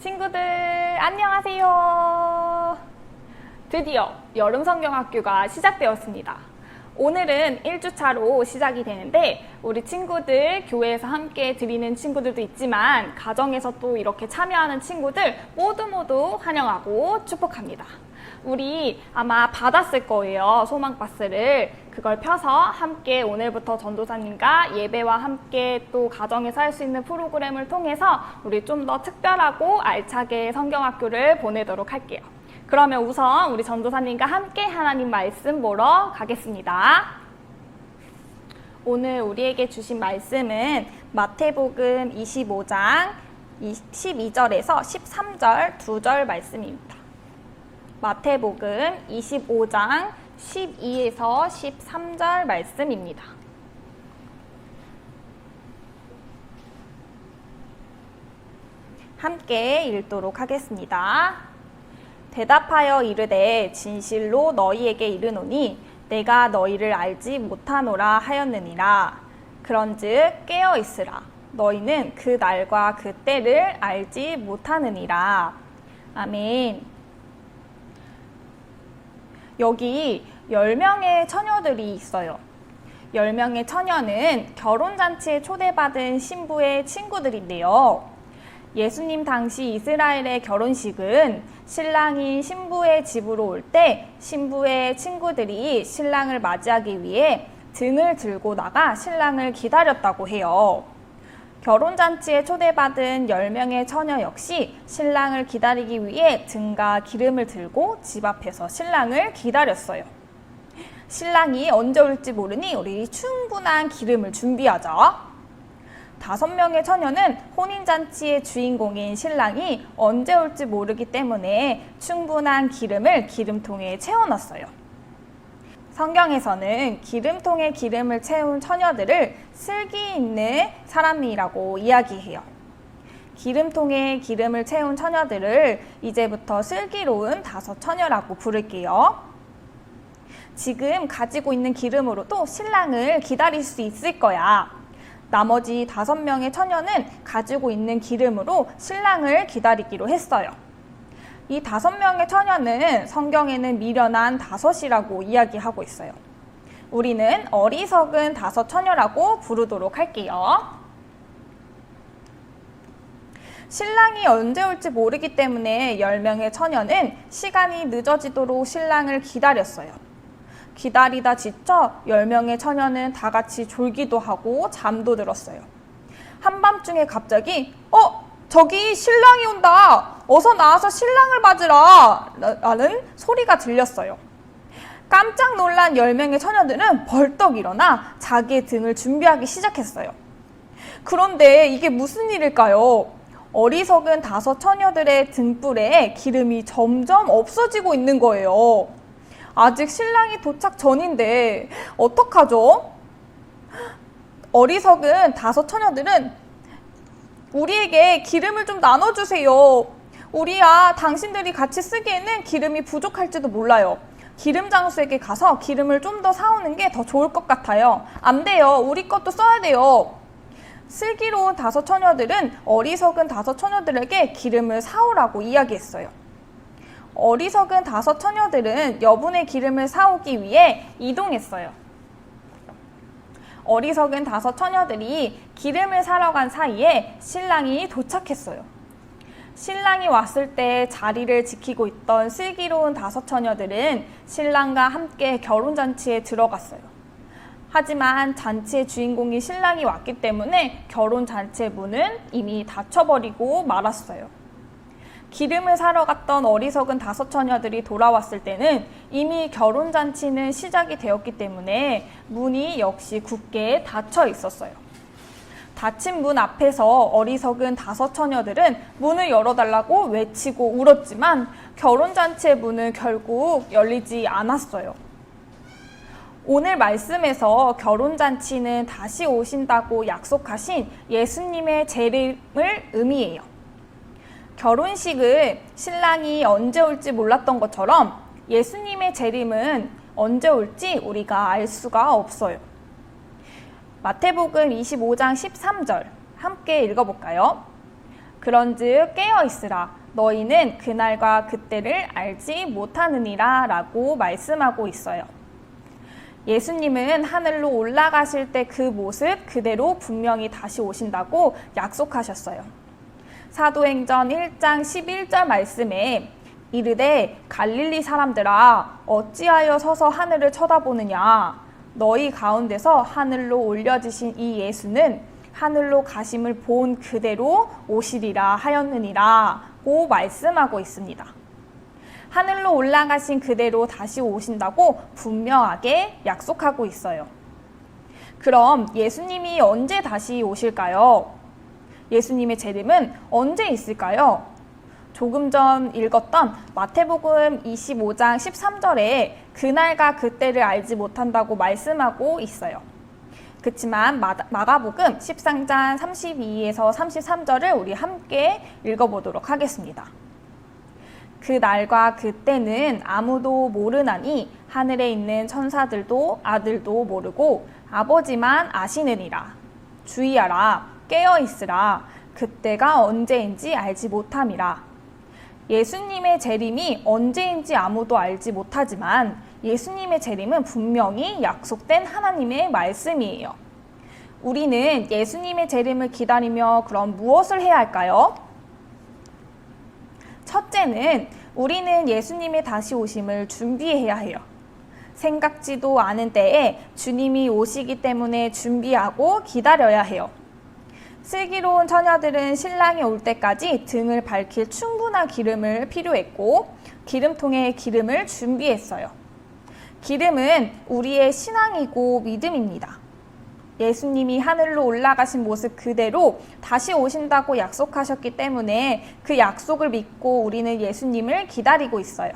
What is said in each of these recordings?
친구들 안녕하세요. 드디어 여름성경학교가 시작되었습니다. 오늘은 1주차로 시작이 되는데 우리 친구들 교회에서 함께 드리는 친구들도 있지만 가정에서 또 이렇게 참여하는 친구들 모두 환영하고 축복합니다. 우리 아마 받았을 거예요. 소망박스를. 그걸 펴서 함께 오늘부터 전도사님과 예배와 함께 또 가정에서 할 수 있는 프로그램을 통해서 우리 좀 더 특별하고 알차게 성경학교를 보내도록 할게요. 그러면 우선 우리 전도사님과 함께 하나님 말씀 보러 가겠습니다. 오늘 우리에게 주신 말씀은 마태복음 25장 12절에서 13절 2절 말씀입니다. 마태복음 25장 12에서 13절 말씀입니다. 함께 읽도록 하겠습니다. 대답하여 이르되 진실로 너희에게 이르노니 내가 너희를 알지 못하노라 하였느니라. 그런즉 깨어 있으라. 너희는 그 날과 그 때를 알지 못하느니라. 아멘. 여기 10명의 처녀들이 있어요. 10명의 처녀는 결혼잔치에 초대받은 신부의 친구들인데요. 예수님 당시 이스라엘의 결혼식은 신랑이 신부의 집으로 올 때 신부의 친구들이 신랑을 맞이하기 위해 등을 들고 나가 신랑을 기다렸다고 해요. 결혼잔치에 초대받은 10명의 처녀 역시 신랑을 기다리기 위해 등과 기름을 들고 집 앞에서 신랑을 기다렸어요. 신랑이 언제 올지 모르니 우리 충분한 기름을 준비하자. 5명의 처녀는 혼인잔치의 주인공인 신랑이 언제 올지 모르기 때문에 충분한 기름을 기름통에 채워놨어요. 성경에서는 기름통에 기름을 채운 처녀들을 슬기 있는 사람이라고 이야기해요. 기름통에 기름을 채운 처녀들을 이제부터 슬기로운 5처녀라고 부를게요. 지금 가지고 있는 기름으로도 신랑을 기다릴 수 있을 거야. 나머지 5명의 처녀는 가지고 있는 기름으로 신랑을 기다리기로 했어요. 이 5명의 처녀는 성경에는 미련한 5이라고 이야기하고 있어요. 우리는 어리석은 5처녀라고 부르도록 할게요. 신랑이 언제 올지 모르기 때문에 10명의 처녀는 시간이 늦어지도록 신랑을 기다렸어요. 기다리다 지쳐 10명의 처녀는 다 같이 졸기도 하고 잠도 들었어요. 한밤중에 갑자기 저기 신랑이 온다. 어서 나와서 신랑을 맞으라. 라는 소리가 들렸어요. 깜짝 놀란 10명의 처녀들은 벌떡 일어나 자기의 등을 준비하기 시작했어요. 그런데 이게 무슨 일일까요? 어리석은 5처녀들의 등불에 기름이 점점 없어지고 있는 거예요. 아직 신랑이 도착 전인데 어떡하죠? 어리석은 5처녀들은 우리에게 기름을 좀 나눠주세요. 우리야 당신들이 같이 쓰기에는 기름이 부족할지도 몰라요. 기름 장수에게 가서 기름을 좀 더 사오는 게 더 좋을 것 같아요. 안 돼요. 우리 것도 써야 돼요. 슬기로운 5처녀들은 어리석은 5처녀들에게 기름을 사오라고 이야기했어요. 어리석은 5처녀들은 여분의 기름을 사오기 위해 이동했어요. 어리석은 5처녀들이 기름을 사러 간 사이에 신랑이 도착했어요. 신랑이 왔을 때 자리를 지키고 있던 슬기로운 5처녀들은 신랑과 함께 결혼잔치에 들어갔어요. 하지만 잔치의 주인공인 신랑이 왔기 때문에 결혼잔치의 문은 이미 닫혀버리고 말았어요. 기름을 사러 갔던 어리석은 5처녀들이 돌아왔을 때는 이미 결혼잔치는 시작이 되었기 때문에 문이 역시 굳게 닫혀 있었어요. 닫힌 문 앞에서 어리석은 5처녀들은 문을 열어달라고 외치고 울었지만 결혼잔치의 문은 결국 열리지 않았어요. 오늘 말씀에서 결혼잔치는 다시 오신다고 약속하신 예수님의 재림을 의미해요. 결혼식을 신랑이 언제 올지 몰랐던 것처럼 예수님의 재림은 언제 올지 우리가 알 수가 없어요. 마태복음 25장 13절 함께 읽어볼까요? 그런즉 깨어 있으라. 너희는 그날과 그때를 알지 못하느니라 라고 말씀하고 있어요. 예수님은 하늘로 올라가실 때 그 모습 그대로 분명히 다시 오신다고 약속하셨어요. 사도행전 1장 11절 말씀에 이르되 갈릴리 사람들아 어찌하여 서서 하늘을 쳐다보느냐. 너희 가운데서 하늘로 올려지신 이 예수는 하늘로 가심을 본 그대로 오시리라 하였느니라 고 말씀하고 있습니다. 하늘로 올라가신 그대로 다시 오신다고 분명하게 약속하고 있어요. 그럼 예수님이 언제 다시 오실까요? 예수님의 재림은 언제 있을까요? 조금 전 읽었던 마태복음 25장 13절에 그날과 그때를 알지 못한다고 말씀하고 있어요. 그렇지만 마가복음 13장 32에서 33절을 우리 함께 읽어보도록 하겠습니다. 그 날과 그때는 아무도 모르나니 하늘에 있는 천사들도 아들도 모르고 아버지만 아시느니라. 주의하라. 깨어 있으라. 그때가 언제인지 알지 못함이라. 예수님의 재림이 언제인지 아무도 알지 못하지만 예수님의 재림은 분명히 약속된 하나님의 말씀이에요. 우리는 예수님의 재림을 기다리며 그럼 무엇을 해야 할까요? 첫째는 우리는 예수님의 다시 오심을 준비해야 해요. 생각지도 않은 때에 주님이 오시기 때문에 준비하고 기다려야 해요. 슬기로운 처녀들은 신랑이 올 때까지 등을 밝힐 충분한 기름을 필요했고 기름통에 기름을 준비했어요. 기름은 우리의 신앙이고 믿음입니다. 예수님이 하늘로 올라가신 모습 그대로 다시 오신다고 약속하셨기 때문에 그 약속을 믿고 우리는 예수님을 기다리고 있어요.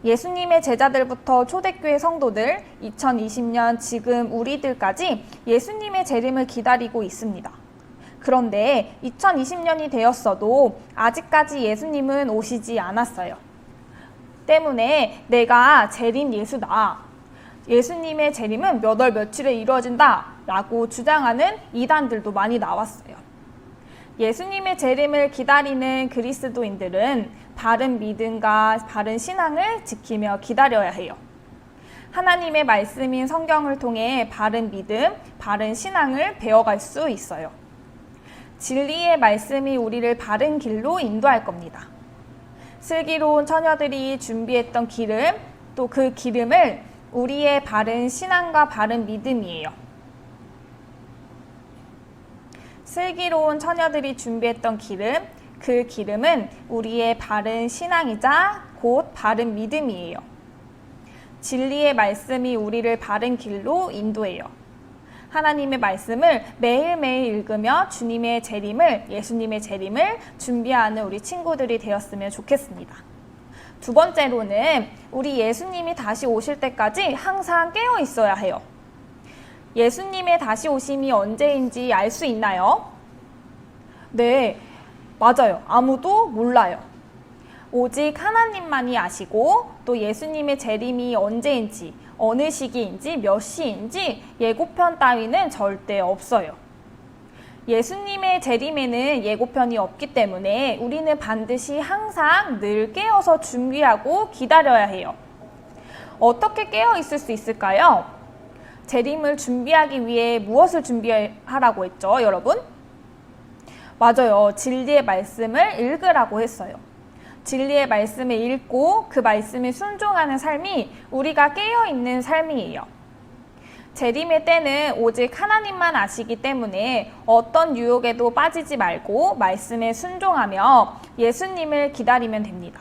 예수님의 제자들부터 초대교회 성도들, 2020년 지금 우리들까지 예수님의 재림을 기다리고 있습니다. 그런데 2020년이 되었어도 아직까지 예수님은 오시지 않았어요. 때문에 내가 재림 예수다. 예수님의 재림은 몇 월 며칠에 이루어진다 라고 주장하는 이단들도 많이 나왔어요. 예수님의 재림을 기다리는 그리스도인들은 바른 믿음과 바른 신앙을 지키며 기다려야 해요. 하나님의 말씀인 성경을 통해 바른 믿음, 바른 신앙을 배워갈 수 있어요. 진리의 말씀이 우리를 바른 길로 인도할 겁니다. 슬기로운 처녀들이 준비했던 기름, 또 그 기름을 우리의 바른 신앙과 바른 믿음이에요. 슬기로운 처녀들이 준비했던 기름, 그 기름은 우리의 바른 신앙이자 곧 바른 믿음이에요. 진리의 말씀이 우리를 바른 길로 인도해요. 하나님의 말씀을 매일매일 읽으며 주님의 재림을, 예수님의 재림을 준비하는 우리 친구들이 되었으면 좋겠습니다. 두 번째로는 우리 예수님이 다시 오실 때까지 항상 깨어 있어야 해요. 예수님의 다시 오심이 언제인지 알 수 있나요? 네, 맞아요. 아무도 몰라요. 오직 하나님만이 아시고 또 예수님의 재림이 언제인지, 어느 시기인지, 몇 시인지 예고편 따위는 절대 없어요. 예수님의 재림에는 예고편이 없기 때문에 우리는 반드시 항상 늘 깨어서 준비하고 기다려야 해요. 어떻게 깨어 있을 수 있을까요? 재림을 준비하기 위해 무엇을 준비하라고 했죠, 여러분? 맞아요. 진리의 말씀을 읽으라고 했어요. 진리의 말씀을 읽고 그 말씀에 순종하는 삶이 우리가 깨어있는 삶이에요. 재림의 때는 오직 하나님만 아시기 때문에 어떤 유혹에도 빠지지 말고 말씀에 순종하며 예수님을 기다리면 됩니다.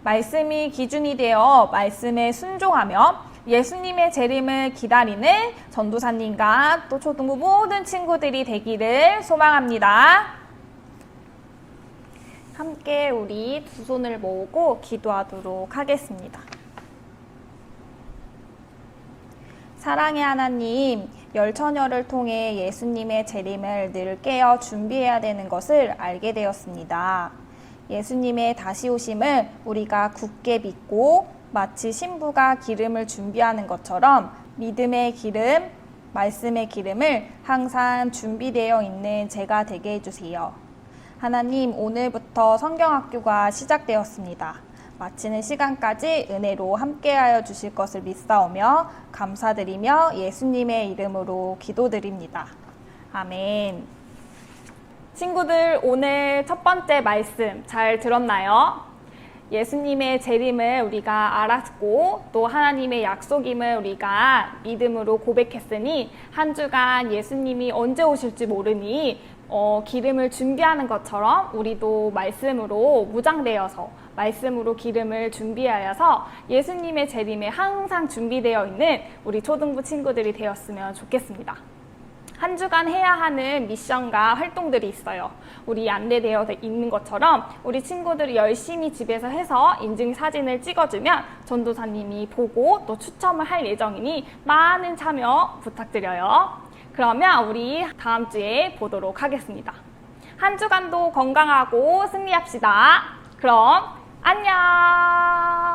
말씀이 기준이 되어 말씀에 순종하며 예수님의 재림을 기다리는 전도사님과 또 초등부 모든 친구들이 되기를 소망합니다. 함께 우리 두 손을 모으고 기도하도록 하겠습니다. 사랑의 하나님, 열처녀를 통해 예수님의 재림을 늘 깨어 준비해야 되는 것을 알게 되었습니다. 예수님의 다시 오심을 우리가 굳게 믿고 마치 신부가 기름을 준비하는 것처럼 믿음의 기름, 말씀의 기름을 항상 준비되어 있는 제가 되게 해주세요. 하나님, 오늘부터 성경학교가 시작되었습니다. 마치는 시간까지 은혜로 함께하여 주실 것을 믿사오며 감사드리며 예수님의 이름으로 기도드립니다. 아멘. 친구들, 오늘 첫 번째 말씀 잘 들었나요? 예수님의 재림을 우리가 알았고 또 하나님의 약속임을 우리가 믿음으로 고백했으니 한 주간 예수님이 언제 오실지 모르니 기름을 준비하는 것처럼 우리도 말씀으로 무장되어서 말씀으로 기름을 준비하여서 예수님의 재림에 항상 준비되어 있는 우리 초등부 친구들이 되었으면 좋겠습니다. 한 주간 해야 하는 미션과 활동들이 있어요. 우리 안내되어 있는 것처럼 우리 친구들이 열심히 집에서 해서 인증사진을 찍어주면 전도사님이 보고 또 추첨을 할 예정이니 많은 참여 부탁드려요. 그러면 우리 다음 주에 보도록 하겠습니다. 한 주간도 건강하고 승리합시다. 그럼 안녕!